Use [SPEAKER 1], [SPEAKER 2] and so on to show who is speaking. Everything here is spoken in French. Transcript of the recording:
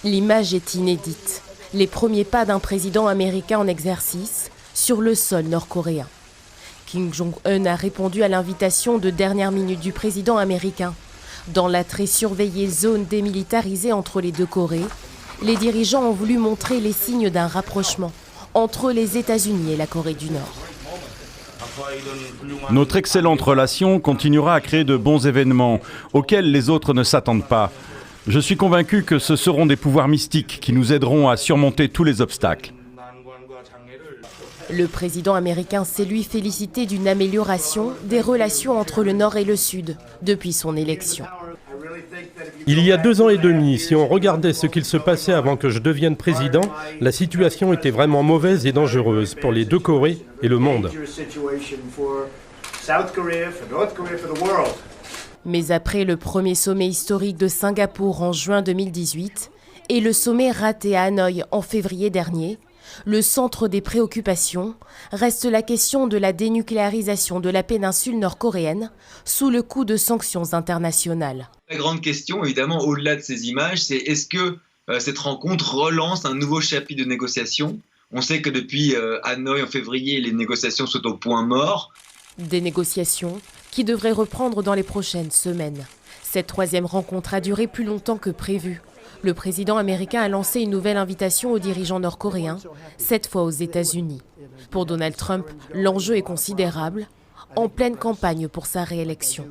[SPEAKER 1] L'image est inédite. Les premiers pas d'un président américain en exercice sur le sol nord-coréen. Kim Jong-un a répondu à l'invitation de dernière minute du président américain. Dans la très surveillée zone démilitarisée entre les deux Corées, les dirigeants ont voulu montrer les signes d'un rapprochement entre les États-Unis et la Corée du Nord.
[SPEAKER 2] Notre excellente relation continuera à créer de bons événements auxquels les autres ne s'attendent pas. Je suis convaincu que ce seront des pouvoirs mystiques qui nous aideront à surmonter tous les obstacles.
[SPEAKER 1] Le président américain s'est lui félicité d'une amélioration des relations entre le Nord et le Sud depuis son élection.
[SPEAKER 3] Il y a 2 ans et demi, si on regardait ce qu'il se passait avant que je devienne président, la situation était vraiment mauvaise et dangereuse pour les deux Corées et le monde.
[SPEAKER 1] Mais après le premier sommet historique de Singapour en juin 2018 et le sommet raté à Hanoï en février dernier, le centre des préoccupations reste la question de la dénucléarisation de la péninsule nord-coréenne sous le coup de sanctions internationales.
[SPEAKER 4] La grande question, évidemment, au-delà de ces images, c'est est-ce que cette rencontre relance un nouveau chapitre de négociations? On sait que depuis Hanoï en février, les négociations sont au point mort.
[SPEAKER 1] Des négociations qui devraient reprendre dans les prochaines semaines. Cette troisième rencontre a duré plus longtemps que prévu. Le président américain a lancé une nouvelle invitation aux dirigeants nord-coréens, cette fois aux États-Unis. Pour Donald Trump, l'enjeu est considérable, en pleine campagne pour sa réélection.